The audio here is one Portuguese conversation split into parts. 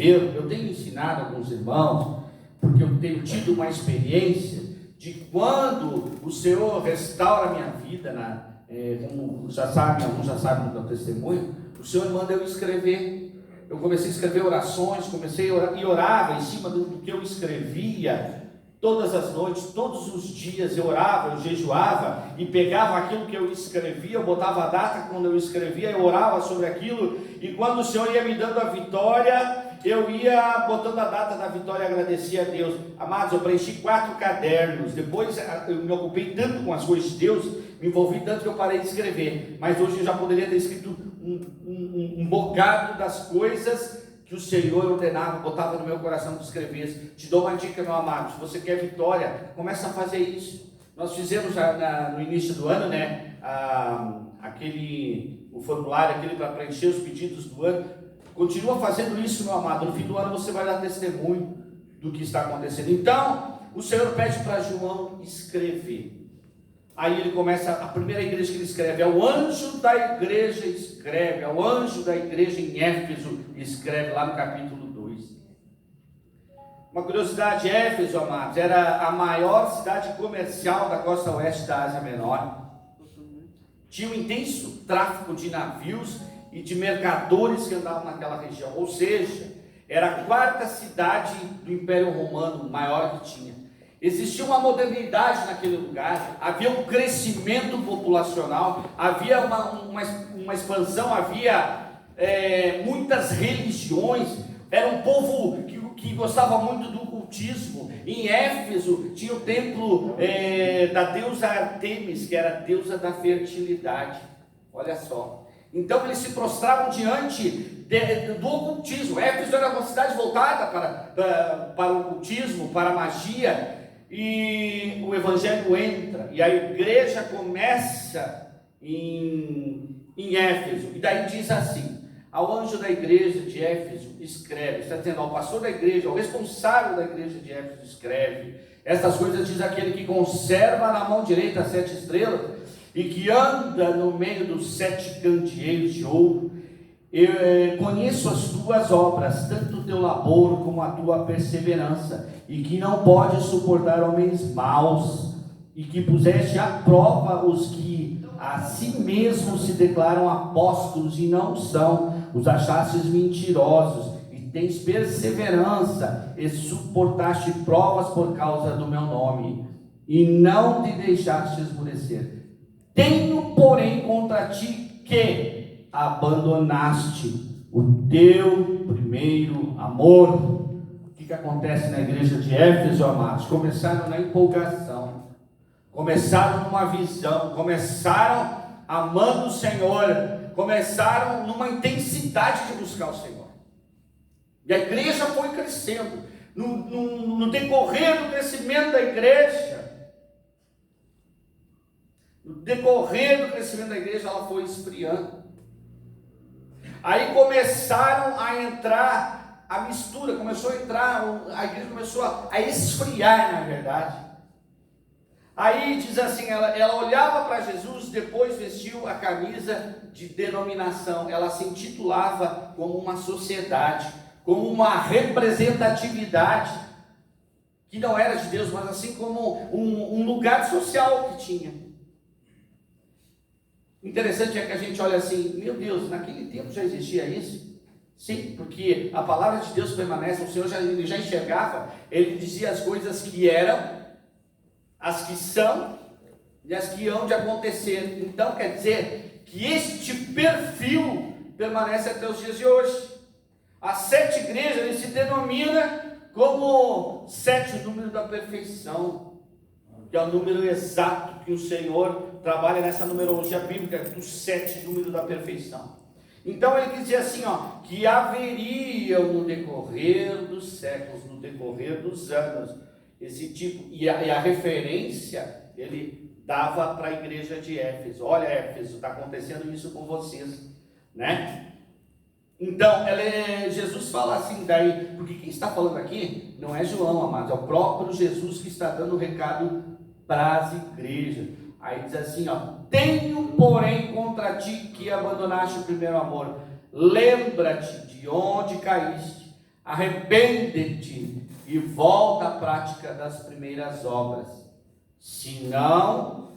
escrever. Eu tenho ensinado alguns irmãos, porque eu tenho tido uma experiência de quando o Senhor restaura a minha vida, como já sabem, alguns já sabem do meu testemunho, o Senhor manda eu escrever. Eu comecei a escrever orações, comecei a orar, e orava em cima do que eu escrevia. Todas as noites, todos os dias eu orava, eu jejuava e pegava aquilo que eu escrevia, eu botava a data quando eu escrevia, eu orava sobre aquilo, e quando o Senhor ia me dando a vitória, eu ia botando a data da vitória e agradecia a Deus. Amados, eu preenchi 4 cadernos, depois eu me ocupei tanto com as coisas de Deus, me envolvi tanto que eu parei de escrever, mas hoje eu já poderia ter escrito um bocado das coisas que o Senhor ordenava, botava no meu coração que escrevesse. Te dou uma dica, meu amado, se você quer vitória, começa a fazer isso. Nós fizemos no início do ano, o formulário, aquele para preencher os pedidos do ano. Continua fazendo isso, meu amado, no fim do ano você vai dar testemunho do que está acontecendo. Então, o Senhor pede para João escrever. Aí ele começa, a primeira igreja que ele escreve, é o anjo da igreja escreve, é o anjo da igreja em Éfeso, escreve lá no capítulo 2. Uma curiosidade, Éfeso, amados, era a maior cidade comercial da costa oeste da Ásia Menor. Tinha um intenso tráfico de navios e de mercadores que andavam naquela região, ou seja, era a 4ª cidade do Império Romano, maior que tinha. Existia uma modernidade naquele lugar, havia um crescimento populacional, havia uma expansão, havia muitas religiões, era um povo que gostava muito do cultismo. Em Éfeso tinha o templo da deusa Artemis, que era a deusa da fertilidade, olha só. Então eles se prostravam diante do ocultismo. Éfeso era uma cidade voltada para o ocultismo, para a magia. E o evangelho entra, e a igreja começa em Éfeso, e daí diz assim: ao anjo da igreja de Éfeso escreve, está dizendo ao pastor da igreja, ao responsável da igreja de Éfeso escreve, estas coisas diz aquele que conserva na mão direita as 7 estrelas, e que anda no meio dos 7 candeeiros de ouro. Eu conheço as tuas obras, tanto o teu labor como a tua perseverança, e que não podes suportar homens maus, e que puseste à prova os que a si mesmos se declaram apóstolos e não são, os achastes mentirosos, e tens perseverança, e suportaste provas por causa do meu nome, e não te deixaste esmorecer. Tenho, porém, contra ti que abandonaste o teu primeiro amor. O que acontece na igreja de Éfeso, amados? Começaram na empolgação, começaram numa visão, começaram amando o Senhor, começaram numa intensidade de buscar o Senhor, e a igreja foi crescendo. No decorrer do crescimento da igreja, ela foi esfriando. Aí começaram a entrar a mistura, a igreja começou a esfriar, na verdade. Aí diz assim, ela olhava para Jesus, depois vestiu a camisa de denominação, ela se intitulava como uma sociedade, como uma representatividade, que não era de Deus, mas assim como um lugar social que tinha. Interessante é que a gente olha assim, meu Deus, naquele tempo já existia isso? Sim, porque a palavra de Deus permanece, o Senhor ele já enxergava, ele dizia as coisas que eram, as que são e as que hão de acontecer. Então quer dizer que este perfil permanece até os dias de hoje. As 7 igrejas, ele se denomina como 7, o número da perfeição, que é o número exato que o Senhor trabalha nessa numerologia bíblica do 7, número da perfeição. Então ele dizia assim, que haveriam no decorrer dos séculos, no decorrer dos anos, esse tipo, e a referência ele dava para a igreja de Éfeso. Olha, Éfeso, está acontecendo isso com vocês, né? Então, Jesus fala assim daí, porque quem está falando aqui não é João, amados, é o próprio Jesus que está dando o recado para as igrejas. Aí diz assim, tenho porém contra ti que abandonaste o primeiro amor. Lembra-te de onde caíste, arrepende-te e volta à prática das primeiras obras. Se não,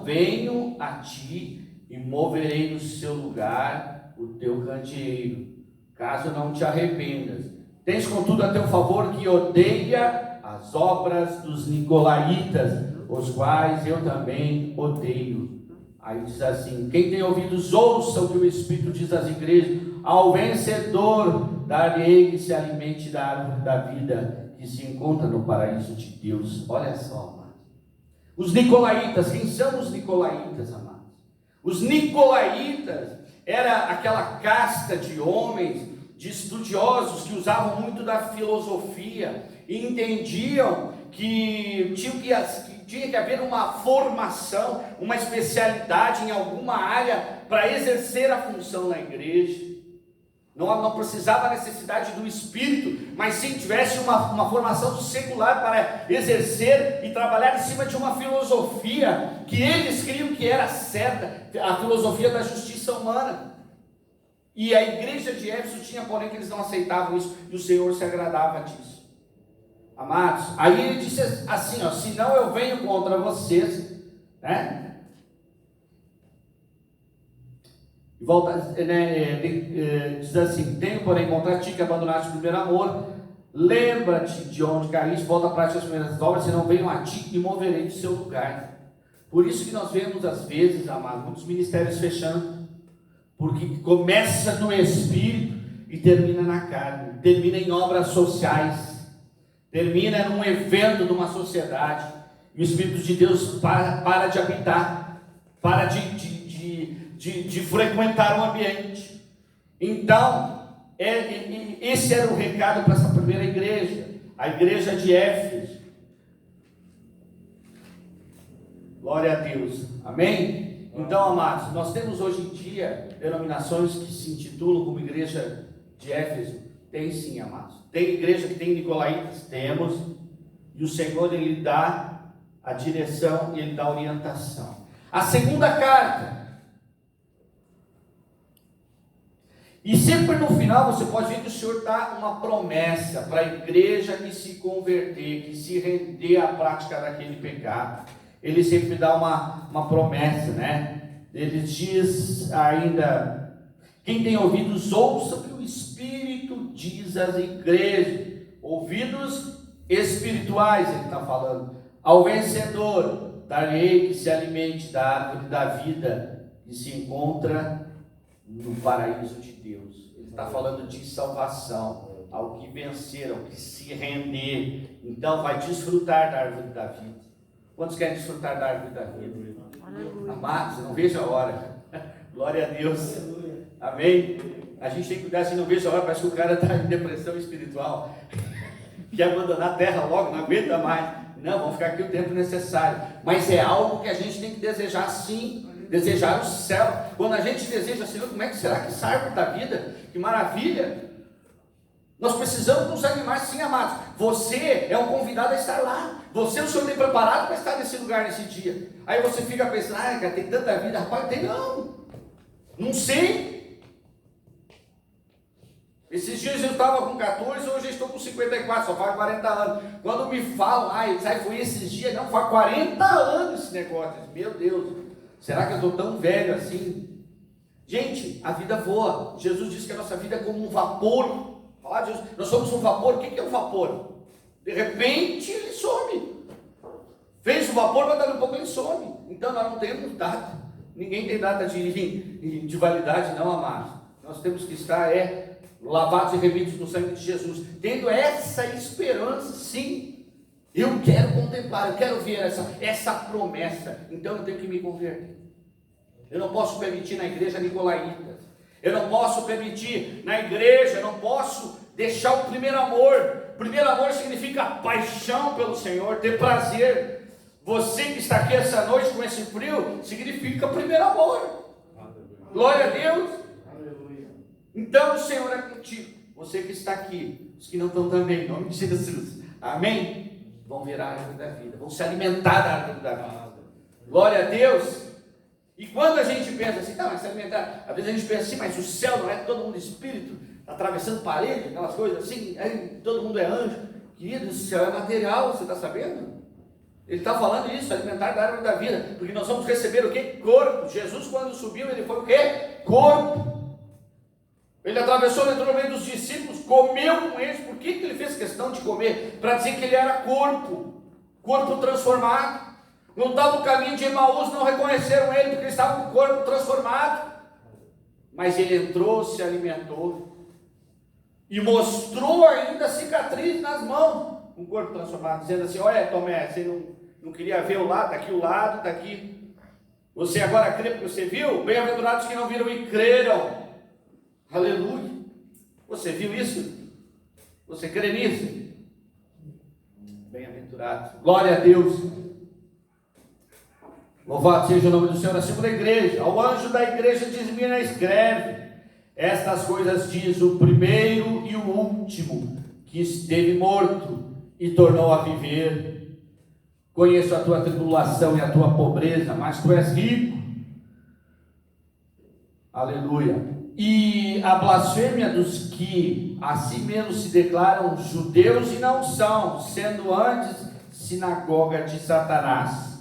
venho a ti e moverei no seu lugar o teu candeeiro, caso não te arrependas. Tens contudo a teu favor que odeia as obras dos nicolaítas, os quais eu também odeio. Aí diz assim: quem tem ouvidos, ouça o que o Espírito diz às igrejas. Ao vencedor dar-lhe que se alimente da árvore da vida, que se encontra no paraíso de Deus. Olha só, amados. Os nicolaítas, quem são os nicolaítas, amados? Os nicolaítas era aquela casta de homens, de estudiosos que usavam muito da filosofia e entendiam que tinha que haver uma formação, uma especialidade em alguma área para exercer a função na igreja. Não precisava a necessidade do Espírito, mas sim tivesse uma formação secular para exercer e trabalhar em cima de uma filosofia que eles criam que era certa, a filosofia da justiça humana. E a igreja de Éfeso tinha, porém, que eles não aceitavam isso, e o Senhor se agradava disso. Amados, aí ele disse assim, ó: senão eu venho contra vocês, né? E volta, diz assim: tenho, porém, contra ti que abandonaste o primeiro amor. Lembra-te de onde caíste, volta a prática das primeiras obras, senão venho a ti e moverei do seu lugar. Por isso que nós vemos, às vezes, amados, muitos ministérios fechando, porque começa no Espírito e termina na carne, termina em obras sociais, termina num evento, numa sociedade, e o Espírito de Deus para de habitar, para de frequentar o ambiente. Então, esse era o recado para essa primeira igreja, a igreja de Éfeso. Glória a Deus, amém? Então, amados, nós temos hoje em dia denominações que se intitulam como igreja de Éfeso. Tem sim, amados. Tem igreja que tem nicolaítas? Temos. E o Senhor, Ele dá a direção e Ele dá a orientação. A segunda carta. E sempre no final você pode ver que o Senhor dá uma promessa para a igreja que se converter, que se render à prática daquele pecado. Ele sempre dá uma promessa, né? Ele diz ainda: quem tem ouvidos, ouça o que o Espírito diz às igrejas. Ouvidos espirituais, ele está falando. Ao vencedor, dar-lhe que se alimente da árvore da vida, que se encontra no paraíso de Deus. Ele está falando de salvação, ao que vencer, ao que se render. Então vai desfrutar da árvore da vida. Quantos querem desfrutar da árvore da vida? Amados, não vejo a hora. Glória a Deus. Amém? A gente tem que cuidar, se não vejo a hora, parece que o cara está em depressão espiritual. Quer abandonar a terra logo, não aguenta mais. Não, vamos ficar aqui o tempo necessário. Mas é algo que a gente tem que desejar sim. Desejar o céu. Quando a gente deseja, Senhor, como é que será que essa árvore da vida? Que maravilha! Nós precisamos nos animar sim, amados. Você é um convidado a estar lá. Você, o Senhor tem preparado para estar nesse lugar, nesse dia. Aí você fica pensando: ah, cara, tem tanta vida. Rapaz, tem não sei. Esses dias eu estava com 14, hoje eu estou com 54, só faz 40 anos. Quando me falam, foi esses dias, não, faz 40 anos esse negócio. Meu Deus, será que eu estou tão velho assim? Gente, a vida voa. Jesus disse que a nossa vida é como um vapor. Falar de Jesus, nós somos um vapor. O que é um vapor? De repente ele some. Fez o vapor, mas daqui a pouco ele some. Então nós não temos data. Ninguém tem data de validade, não, amados. Nós temos que estar lavados e remidos no sangue de Jesus, tendo essa esperança, sim. Eu quero contemplar, eu quero ver essa promessa. Então eu tenho que me converter. Eu não posso permitir na igreja nicolaítas. Eu não posso permitir na igreja, eu não posso deixar o primeiro amor. Primeiro amor significa paixão pelo Senhor, ter prazer. Você que está aqui essa noite com esse frio, significa primeiro amor. Glória a Deus. Então o Senhor é contigo. Você que está aqui, os que não estão também, em nome de Jesus. Amém? Vão ver a árvore da vida, vão se alimentar da árvore da vida. Glória a Deus. E quando a gente pensa assim, mas se alimentar, às vezes a gente pensa assim, mas o céu não é todo mundo espírito? atravessando parede, aquelas coisas assim, aí todo mundo é anjo. Querido, isso é material, você está sabendo? Ele está falando isso, alimentar da árvore da vida, porque nós vamos receber o quê? Corpo. Jesus, quando subiu, ele foi o quê? Corpo. Ele atravessou, ele entrou no meio dos discípulos, comeu com eles. Por que ele fez questão de comer? Para dizer que ele era corpo, corpo transformado. No tal do caminho de Emaús não reconheceram ele, porque ele estava com o corpo transformado. Mas ele entrou, se alimentou e mostrou ainda cicatriz nas mãos, com o corpo transformado, dizendo assim: olha, Tomé, você não queria ver o lado, está aqui o lado, está aqui. Você agora crê porque você viu? Bem-aventurados que não viram e creram. Aleluia. Você viu isso? Você crê nisso? Bem-aventurado. Glória a Deus. Louvado seja o nome do Senhor. A segunda igreja, ao anjo da igreja de Esmirna escreve: estas coisas diz o primeiro e o último, que esteve morto e tornou a viver. Conheço a tua tribulação e a tua pobreza, mas tu és rico. Aleluia. E a blasfêmia dos que a si mesmos se declaram judeus e não são, sendo antes sinagoga de Satanás.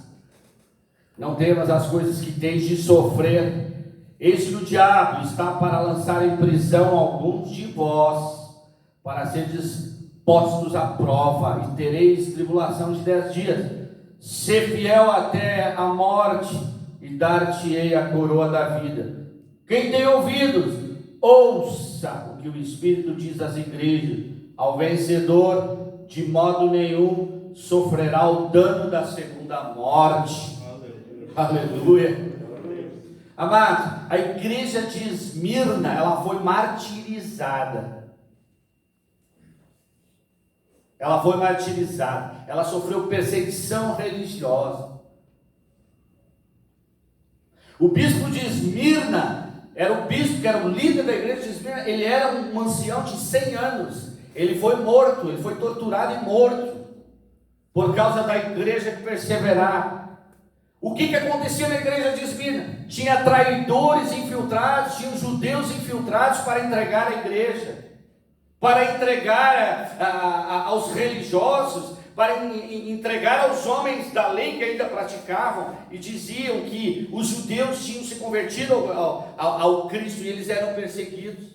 Não temas as coisas que tens de sofrer. Eis que o diabo está para lançar em prisão alguns de vós, para seres postos à prova, e tereis tribulação de 10 dias. Sê fiel até a morte, e dar-te-ei a coroa da vida. Quem tem ouvidos, ouça o que o Espírito diz às igrejas. Ao vencedor, de modo nenhum sofrerá o dano da segunda morte. Aleluia. Amado, a igreja de Esmirna, ela foi martirizada. Ela foi martirizada. Ela sofreu perseguição religiosa. O bispo de Esmirna era o bispo que era o líder da igreja de Esmirna. Ele era um ancião de 100 anos. Ele foi morto, ele foi torturado e morto por causa da igreja que perseverava. O que acontecia na igreja de Esmirna? Tinha traidores infiltrados, tinha judeus infiltrados para entregar a igreja, para entregar aos religiosos, para entregar aos homens da lei que ainda praticavam, e diziam que os judeus tinham se convertido ao Cristo e eles eram perseguidos.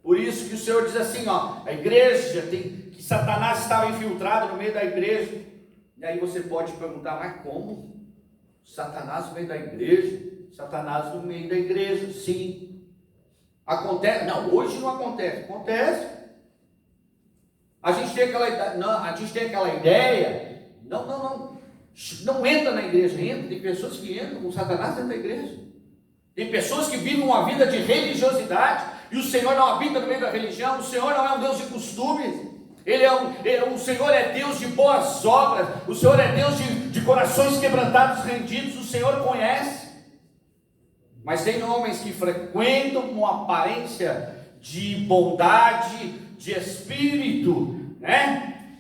Por isso que o Senhor diz assim, a igreja, que Satanás estava infiltrado no meio da igreja. E aí você pode perguntar, mas como? Satanás no meio da igreja? Satanás no meio da igreja, sim. Acontece? Não, hoje não acontece. Acontece. A gente tem aquela ideia. Não entra na igreja, entra. Tem pessoas que entram com Satanás dentro da igreja. Tem pessoas que vivem uma vida de religiosidade, e o Senhor não habita no meio da religião. O Senhor não é um Deus de costumes. O Senhor é Deus de boas obras. O Senhor é Deus de corações quebrantados, rendidos. O Senhor conhece. Mas tem homens que frequentam com uma aparência de bondade, de espírito, né?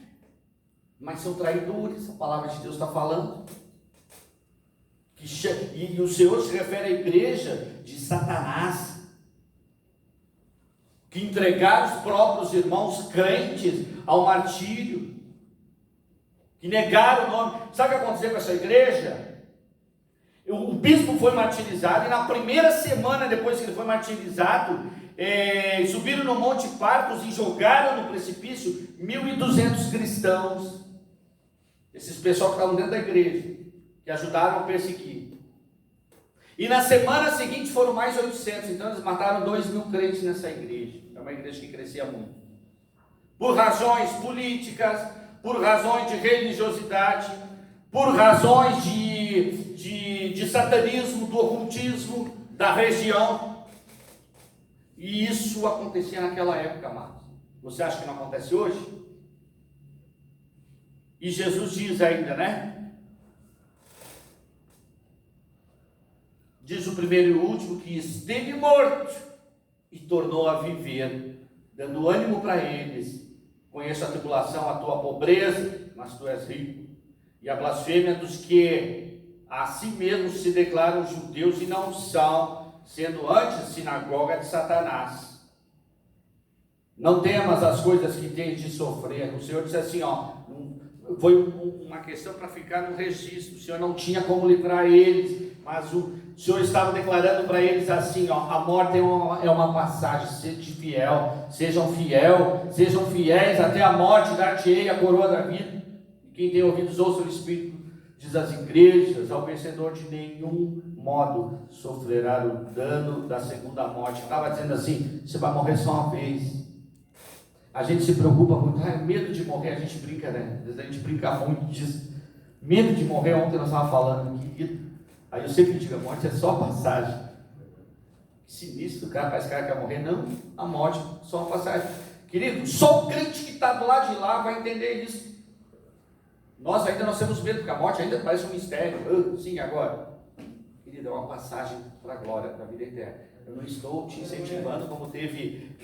Mas são traidores. A palavra de Deus está falando. E o Senhor se refere à igreja de Satanás, que entregaram os próprios irmãos crentes ao martírio, que negaram o nome. Sabe o que aconteceu com essa igreja? O bispo foi martirizado, e na primeira semana depois que ele foi martirizado, subiram no Monte Patmos e jogaram no precipício 1.200 cristãos. Esses pessoal que estavam dentro da igreja, que ajudaram a perseguir. E na semana seguinte foram mais 800, então eles mataram 2.000 crentes nessa igreja. É uma igreja que crescia muito. Por razões políticas, por razões de religiosidade, por razões de satanismo, do ocultismo da região. E isso acontecia naquela época, amados. Você acha que não acontece hoje? E Jesus diz ainda, né? Diz o primeiro e o último que esteve morto e tornou a viver, dando ânimo para eles. Conheço a tribulação, a tua pobreza, mas tu és rico. E a blasfêmia dos que a si mesmos se declaram judeus e não são, sendo antes sinagoga de Satanás. Não temas as coisas que tens de sofrer. O Senhor disse assim, foi uma questão para ficar no registro. O Senhor não tinha como livrar eles, mas o Senhor estava declarando para eles assim, a morte é uma passagem, sejam fiéis até a morte, dar-te-ei a coroa da vida. E quem tem ouvidos ouça o Espírito diz às igrejas, ao vencedor de nenhum modo sofrerá o dano da segunda morte. Estava dizendo assim, você vai morrer só uma vez. A gente se preocupa muito, medo de morrer, a gente brinca, né? Às vezes a gente brinca muito disso. Medo de morrer, ontem nós estávamos falando, querido. Aí eu sempre digo, a morte é só passagem. Que sinistro, cara, parece que o cara quer morrer. Não, a morte é só uma passagem. Querido, só o crente que está do lado de lá vai entender isso. Nós ainda não temos medo, porque a morte ainda parece um mistério. Sim, agora. Querido, é uma passagem para a glória, para a vida eterna. Eu não estou te incentivando como teve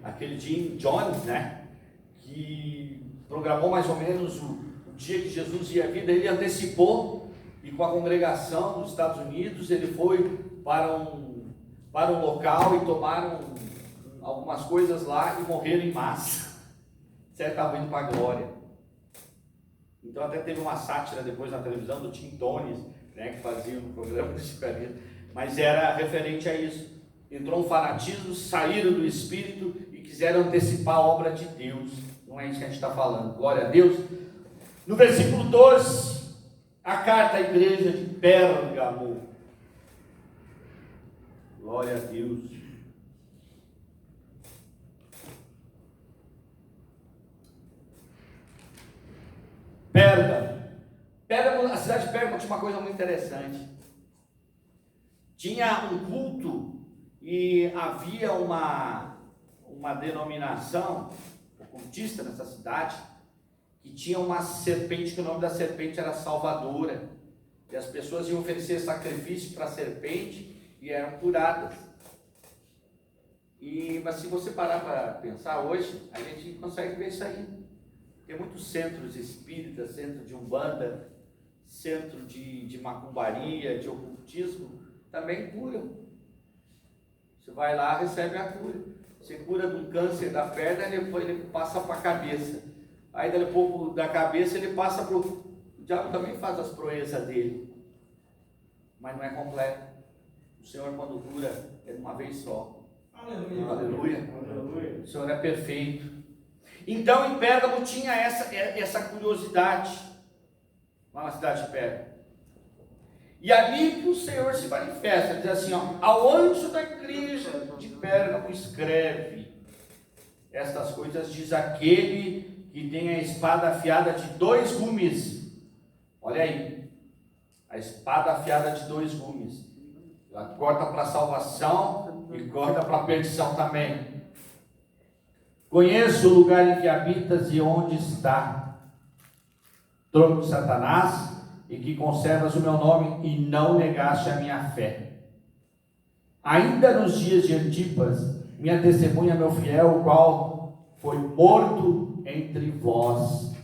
aquele Jim Jones, né? Que programou mais ou menos o dia que Jesus ia vir, ele antecipou e com a congregação dos Estados Unidos ele foi para um local e tomaram algumas coisas lá e morreram em massa. Certo? Estavam indo para a glória. Então até teve uma sátira depois na televisão do Tim Tones, né, que fazia um programa de chicaria, mas era referente a isso. Entrou um fanatismo, saíram do Espírito e quiseram antecipar a obra de Deus. Não é isso que a gente está falando. Glória a Deus. No versículo 12, a carta à igreja de Pérgamo. Glória a Deus. Pérgamo, a cidade de Pérgamo tinha uma coisa muito interessante. Tinha um culto e havia uma denominação ocultista nessa cidade que tinha uma serpente, que o nome da serpente era Salvadora, e as pessoas iam oferecer sacrifício para a serpente e eram curadas. Mas se você parar para pensar hoje, a gente consegue ver isso aí. Tem muitos centros espíritas, centro de umbanda, centro de macumbaria, de ocultismo, também curam. Você vai lá, recebe a cura. Você cura de um câncer da perna, depois ele passa para a cabeça. Aí daqui a pouco da cabeça ele passa para o diabo, também faz as proezas dele. Mas não é completo. O Senhor, quando cura, é de uma vez só. Aleluia. Aleluia. Aleluia. O Senhor é perfeito. Então em Pérgamo tinha essa curiosidade, lá na cidade de Pérgamo. E ali que o Senhor se manifesta, ele diz assim, ao anjo da igreja de Pérgamo escreve, estas coisas diz aquele que tem a espada afiada de 2 gumes. Olha aí, a espada afiada de 2 gumes. Ela corta para a salvação e corta para a perdição também. Conheço o lugar em que habitas e onde está, trono de Satanás, e que conservas o meu nome e não negaste a minha fé. Ainda nos dias de Antipas, minha testemunha, meu fiel, o qual foi morto entre vós.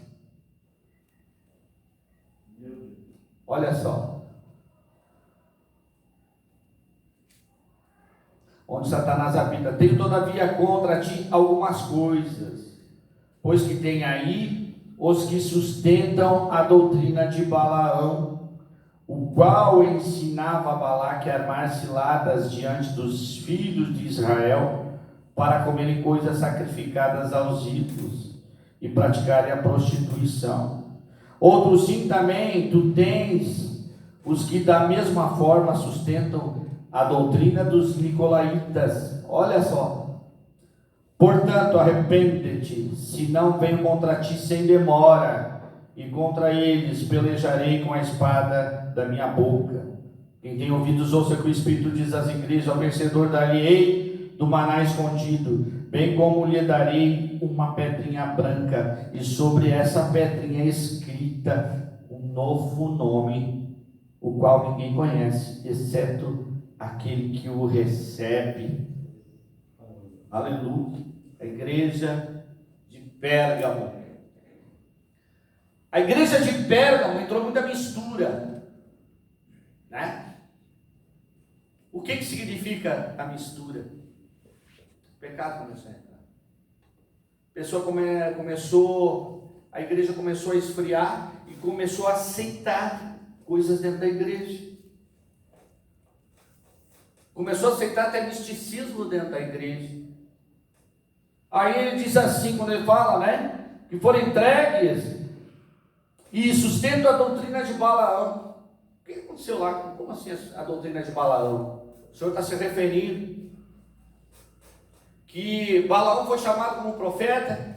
Olha só. Onde Satanás habita. Tenho todavia contra ti algumas coisas, pois que tem aí os que sustentam a doutrina de Balaão, o qual ensinava a Balaque a armar ciladas diante dos filhos de Israel, para comerem coisas sacrificadas aos ídolos e praticarem a prostituição. Outros sim também, tu tens os que da mesma forma sustentam a doutrina dos nicolaítas. Olha só. Portanto, arrepende-te, senão venho contra ti sem demora, e contra eles pelejarei com a espada da minha boca. Quem tem ouvidos, ouça o que o Espírito diz às igrejas, ao vencedor dar-lhe-ei do maná escondido, bem como lhe darei uma pedrinha branca, e sobre essa pedrinha escrita um novo nome, o qual ninguém conhece, exceto aquele que o recebe. Aleluia. A igreja de Pérgamo. A igreja de Pérgamo entrou muita mistura, né? O que significa a mistura? O pecado começou a entrar. a igreja começou a esfriar e começou a aceitar coisas dentro da igreja. Começou a aceitar até misticismo dentro da igreja. Aí ele diz assim, quando ele fala, né, que foram entregues e sustentam a doutrina de Balaão. O que aconteceu lá? Como assim a doutrina de Balaão? O Senhor está se referindo que Balaão foi chamado como profeta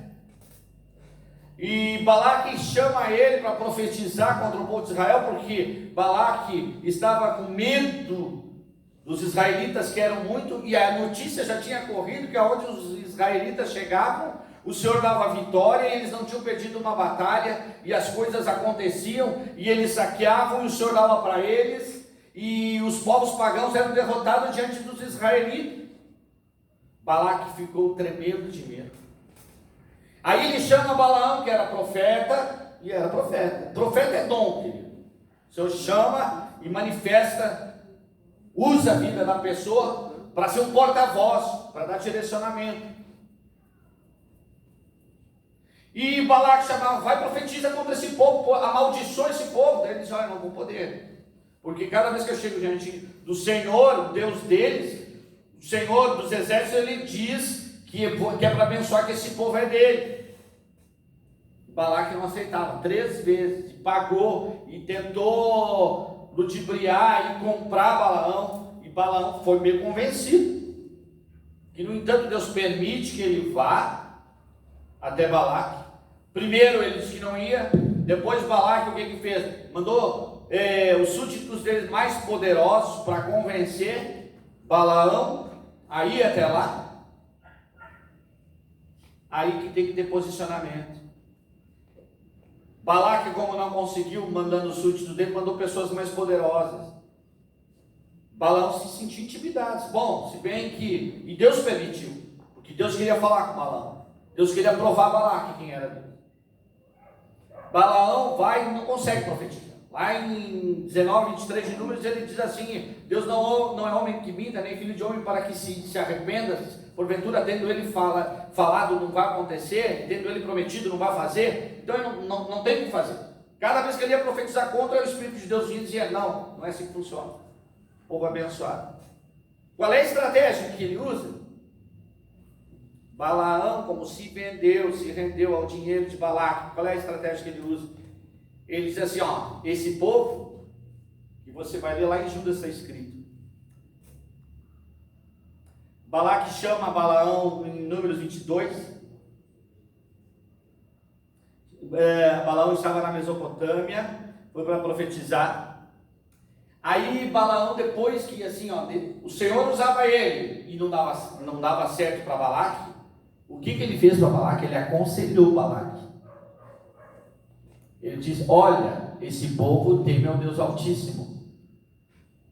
e Balaque chama ele para profetizar contra o povo de Israel, porque Balaque estava com medo dos israelitas, que eram muito, e a notícia já tinha corrido que aonde os israelitas chegavam, o Senhor dava vitória, e eles não tinham perdido uma batalha, e as coisas aconteciam, e eles saqueavam, e o Senhor dava para eles, e os povos pagãos eram derrotados diante dos israelitas. Balaque ficou tremendo de medo. Aí ele chama Balaão, que era profeta, e era profeta. Profeta é dom, querido. O Senhor chama e manifesta, usa a vida da pessoa para ser um porta-voz, para dar direcionamento. E Balaque chamava, vai profetiza contra esse povo, amaldiçoa esse povo. Daí ele diz, olha, não vou poder, porque cada vez que eu chego diante do Senhor, o Deus deles, o Senhor dos exércitos, ele diz que é para abençoar, que esse povo é dele. Balaque não aceitava, 3 vezes, pagou e tentou ludibriar e comprar Balaão, e Balaão foi meio convencido, que no entanto Deus permite que ele vá até Balaque. Primeiro ele disse que não ia, depois Balaque o que fez? Mandou os súditos dele mais poderosos para convencer Balaão a ir até lá. Aí que tem que ter posicionamento. Balaque, como não conseguiu, mandando os súditos dele, mandou pessoas mais poderosas. Balaão se sentiu intimidado. Bom, se bem que... E Deus permitiu, porque Deus queria falar com Balaão. Deus queria provar Balaque quem era Deus. Balaão vai e não consegue profetizar. Lá em 19, 23 de Números, ele diz assim, Deus não é homem que minta, nem filho de homem para que se arrependa. Porventura, tendo ele falado, não vai acontecer, tendo ele prometido, não vai fazer. Então, ele não tem o que fazer. Cada vez que ele ia profetizar contra, o Espírito de Deus vinha e dizia, não é assim que funciona. O povo abençoado. Qual é a estratégia que ele usa? Balaão, como se rendeu ao dinheiro de Balaque. Qual é a estratégia que ele usa? Ele diz assim, ó, esse povo, que você vai ler lá em Judas, está escrito. Balaque chama Balaão em Números 22. Balaão estava na Mesopotâmia, foi para profetizar. Aí Balaão, depois que assim, ó, o Senhor usava ele e não dava certo para Balaque, o que ele fez para Balaque? Ele aconselhou Balaque. Ele diz, olha, esse povo teme ao Deus Altíssimo,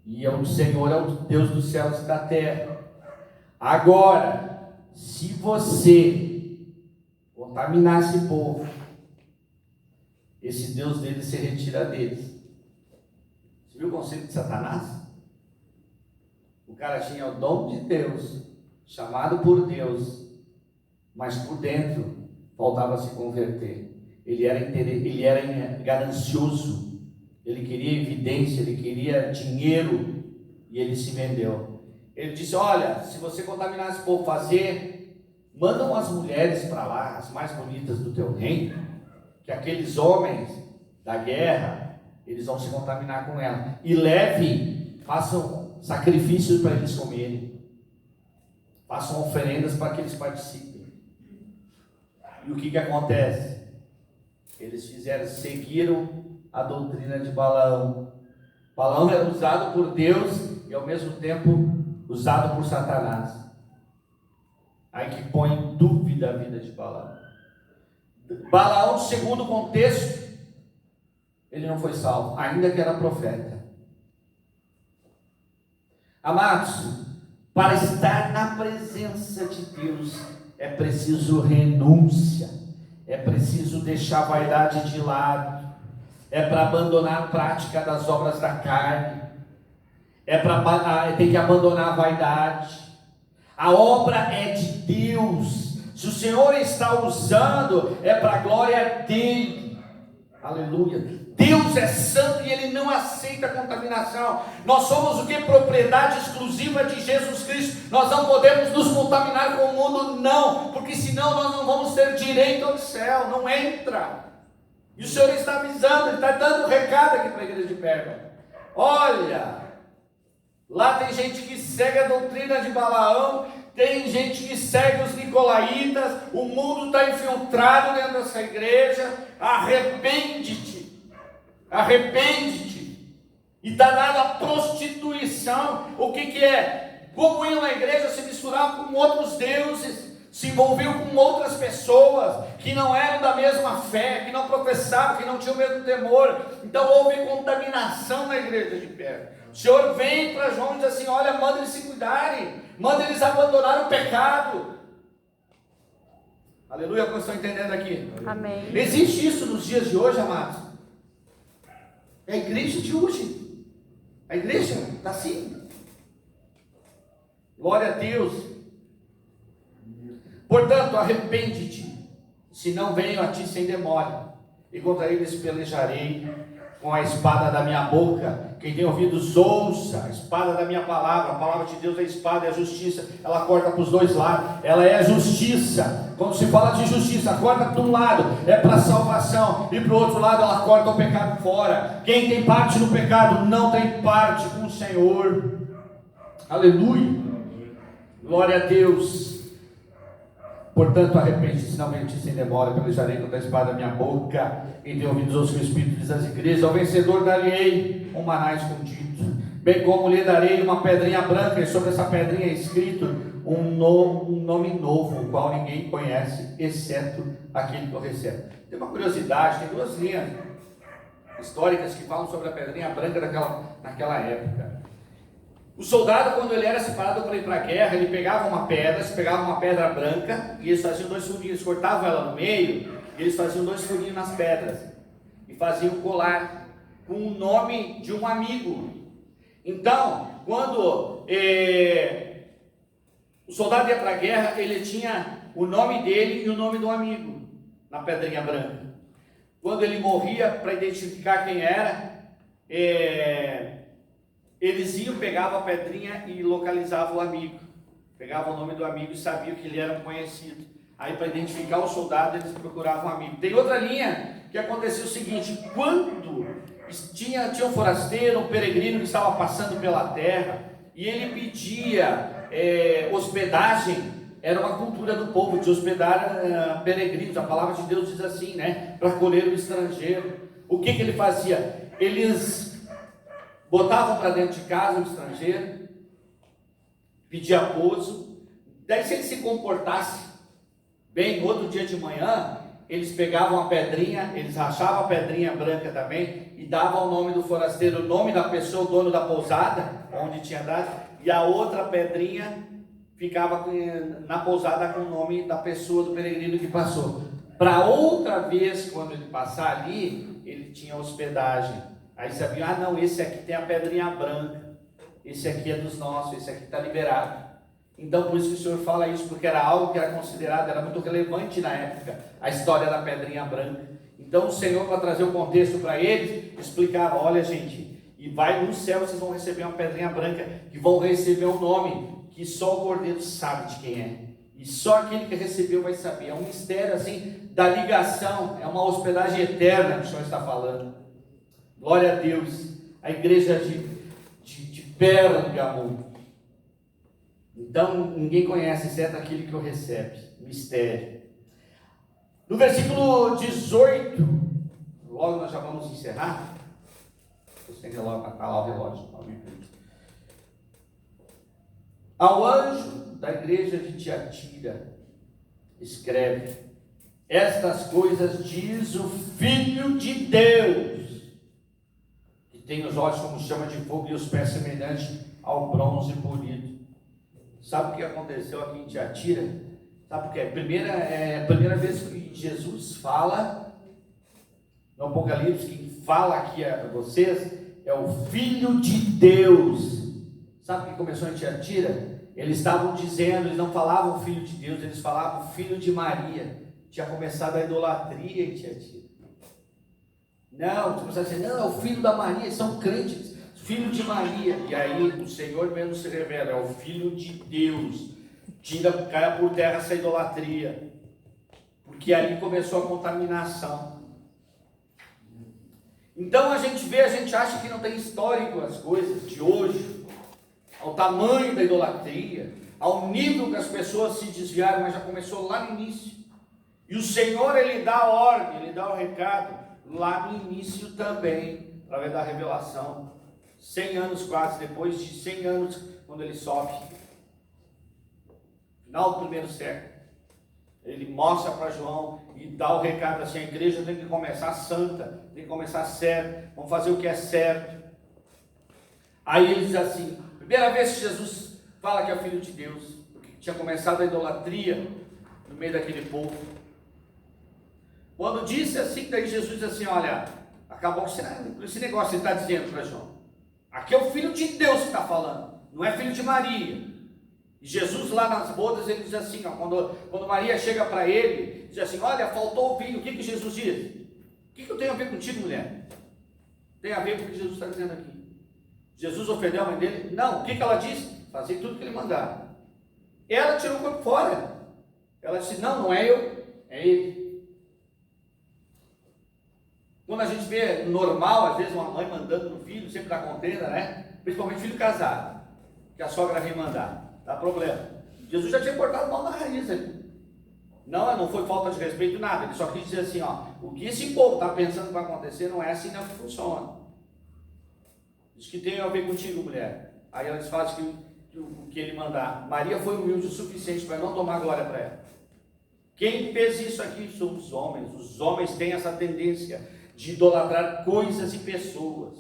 e o Senhor é o Deus dos céus e da terra. Agora, se você contaminar esse povo, esse Deus deles se retira deles. Você viu o conceito de Satanás? O cara tinha o dom de Deus, chamado por Deus, mas por dentro faltava se converter. Ele era ganancioso, ele queria evidência, ele queria dinheiro, e ele se vendeu. Ele disse, olha, se você contaminar esse povo, mandam as mulheres para lá, as mais bonitas do teu reino, que aqueles homens da guerra, eles vão se contaminar com ela. E façam sacrifícios para eles comerem, façam oferendas para que eles participem. E o que acontece? Eles seguiram a doutrina de Balaão. Balaão era usado por Deus e ao mesmo tempo usado por Satanás. Aí que põe em dúvida a vida de Balaão. Balaão, segundo o contexto, ele não foi salvo, ainda que era profeta. Amados, para estar na presença de Deus é preciso renúncia, é preciso deixar a vaidade de lado, é para abandonar a prática das obras da carne, tem que abandonar a vaidade. A obra é de Deus, Se o Senhor está usando, é para a glória dele. Aleluia. Deus é santo e Ele não aceita contaminação. Nós somos o que? Propriedade exclusiva de Jesus Cristo. Nós não podemos nos contaminar com o mundo, não, porque senão nós não vamos ter direito ao céu, não entra. E o Senhor está avisando, Ele está dando um recado aqui para a igreja de Pérgamo. Olha, lá tem gente que segue a doutrina de Balaão, tem gente que segue os nicolaítas, o mundo está infiltrado dentro dessa igreja. Arrepende-te. Arrepende-te. E está dada a prostituição. O que é? Comunhão na igreja, se misturar com outros deuses, se envolveu com outras pessoas que não eram da mesma fé, que não professavam, que não tinham o mesmo temor. Então houve contaminação na igreja de Pérgamo. O Senhor vem para João e diz assim: olha, manda eles se cuidarem, manda eles abandonar o pecado. Aleluia, como estão entendendo aqui? Amém. Existe isso nos dias de hoje, amados? É a igreja de hoje. A igreja está assim. Glória a Deus. Portanto, arrepende-te, senão venho a ti sem demora, e contra eles pelejarei com a espada da minha boca. Quem tem ouvidos, ouça. A espada da minha palavra. A palavra de Deus é a espada, é a justiça. Ela corta para os dois lados. Ela é a justiça. Quando se fala de justiça, corta para um lado, é para salvação, e para o outro lado ela corta o pecado fora. Quem tem parte no pecado não tem parte com o Senhor. Aleluia. Glória a Deus. Portanto, arrepende-se, senão venho te sem demora, pelejarei contra a espada da minha boca. E tem ouvidos os que o Espírito diz às igrejas: ao vencedor darei um maná escondido, bem como lhe darei uma pedrinha branca, e sobre essa pedrinha é escrito um nome novo, o qual ninguém conhece, exceto aquele que o recebe. Tem uma curiosidade, tem duas linhas históricas que falam sobre a pedrinha branca naquela época. O soldado, quando ele era separado para ir para a guerra, ele pegava uma pedra branca, e eles faziam dois furinhos, eles cortavam ela no meio, e eles faziam dois furinhos nas pedras, e faziam colar com o nome de um amigo. Então, quando o soldado ia para a guerra, ele tinha o nome dele e o nome do amigo na pedrinha branca. Quando ele morria, para identificar quem era, eles iam, pegavam a pedrinha e localizavam o amigo. Pegavam o nome do amigo e sabiam que ele era um conhecido. Aí, para identificar o soldado, eles procuravam um amigo. Tem outra linha que acontecia o seguinte: quando tinha um forasteiro, um peregrino que estava passando pela terra, e ele pedia hospedagem, era uma cultura do povo de hospedar peregrinos. A palavra de Deus diz assim, né? Para acolher o estrangeiro. O que ele fazia? Eles botavam para dentro de casa o estrangeiro, pedia pouso. Daí, se ele se comportasse bem, no outro dia de manhã, eles pegavam a pedrinha, eles rachavam a pedrinha branca também, e davam o nome do forasteiro, o nome da pessoa, o dono da pousada, onde tinha dado, e a outra pedrinha ficava na pousada com o nome da pessoa, do peregrino que passou. Para outra vez, quando ele passar ali, ele tinha hospedagem. Aí sabia: ah não, esse aqui tem a pedrinha branca, esse aqui é dos nossos, esse aqui está liberado. Então por isso que o Senhor fala isso, porque era algo que era considerado, era muito relevante na época, a história da pedrinha branca. Então o Senhor, para trazer o contexto para eles, explicava: olha gente, e vai no céu, vocês vão receber uma pedrinha branca, que vão receber um nome, que só o Cordeiro sabe de quem é, e só aquele que recebeu vai saber. É um mistério assim, da ligação, é uma hospedagem eterna que o Senhor está falando. Glória a Deus. A igreja de Pérgamo. Então, ninguém conhece, exceto aquele que o recebe. Mistério. No versículo 18, logo nós já vamos encerrar. Você tem relógio para calar o relógio. Ao anjo da igreja de Tiatira, escreve: estas coisas diz o Filho de Deus, tem os olhos como chama de fogo e os pés semelhantes ao bronze polido. Sabe o que aconteceu aqui em Tiatira? Sabe o que é? A primeira vez que Jesus fala no Apocalipse, quem fala aqui a vocês é o Filho de Deus. Sabe o que começou em Tiatira? Eles estavam dizendo, eles não falavam filho de Deus, eles falavam filho de Maria. Tinha começado a idolatria e tinha tido. Não, você começava a dizer, não, é o filho da Maria, eles são crentes, filho de Maria. E aí o Senhor mesmo se revela, é o filho de Deus. Cai por terra essa idolatria. Porque ali começou a contaminação. Então a gente acha que não tem histórico as coisas de hoje, ao tamanho da idolatria, ao nível que as pessoas se desviaram, mas já começou lá no início. E o Senhor, Ele dá a ordem, Ele dá o recado, lá no início também, através da revelação, 100 anos quase, depois de 100 anos, quando Ele sobe, final do primeiro século, Ele mostra para João e dá o recado assim, a igreja tem que começar santa, tem que começar certo, vamos fazer o que é certo. Aí ele diz assim, primeira vez que Jesus fala que é filho de Deus, porque tinha começado a idolatria no meio daquele povo. Quando disse assim, daí Jesus diz assim, olha, acabou com esse negócio que ele está dizendo para João. Aqui é o filho de Deus que está falando, não é filho de Maria. E Jesus lá nas bodas, ele diz assim, ó, quando Maria chega para ele, diz assim, olha, faltou o vinho, o que Jesus diz? O que eu tenho a ver contigo, mulher? Tem a ver com o que Jesus está dizendo aqui. Jesus ofendeu a mãe dele? Não, o que ela disse? Fazer tudo que ele mandar. Ela tirou o corpo fora. Ela disse, não é eu, é ele. Quando a gente vê normal, às vezes uma mãe mandando no filho, sempre dá contenda, né? Principalmente filho casado, que a sogra vem mandar, dá problema. Jesus já tinha cortado mal na raiz ali. Não foi falta de respeito, nada. Ele só quis dizer assim, ó, o que esse povo está pensando que vai acontecer não é assim não que funciona. Diz que tem a ver contigo, mulher. Aí ela faz o que ele mandar. Maria foi humilde o suficiente para não tomar glória para ela. Quem fez isso aqui são os homens. Os homens têm essa tendência de idolatrar coisas e pessoas.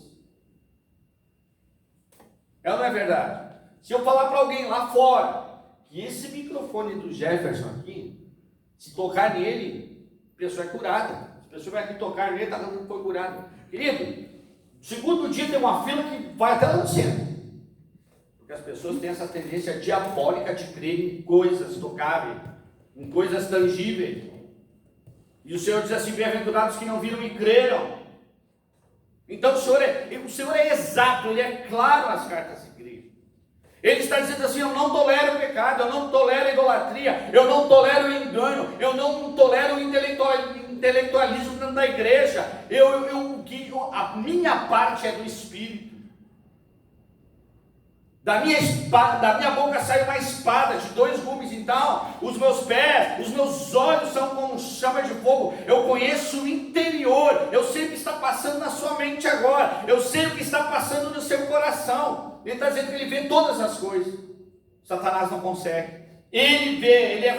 É ou não é verdade? Se eu falar para alguém lá fora que esse microfone do Jefferson aqui, se tocar nele, a pessoa é curada. Se a pessoa vai aqui tocar nele, está falando que foi curado. Querido, segundo dia tem uma fila que vai até lá no centro. Porque as pessoas têm essa tendência diabólica de crer em coisas tocáveis, em coisas tangíveis. E o Senhor diz assim, bem-aventurados que não viram e creram. Então o Senhor é exato, Ele é claro nas cartas de igreja. Ele está dizendo assim, eu não tolero o pecado, eu não tolero a idolatria, eu não tolero o engano, eu não tolero o intelectualismo dentro da igreja. A minha parte é do Espírito. Da minha boca sai uma espada de 2 gumes. Então, os meus pés, os meus olhos são como chama de fogo. Eu conheço o interior. Eu sei o que está passando na sua mente agora. Eu sei o que está passando no seu coração. Ele está dizendo que ele vê todas as coisas. Satanás não consegue. Ele vê, ele é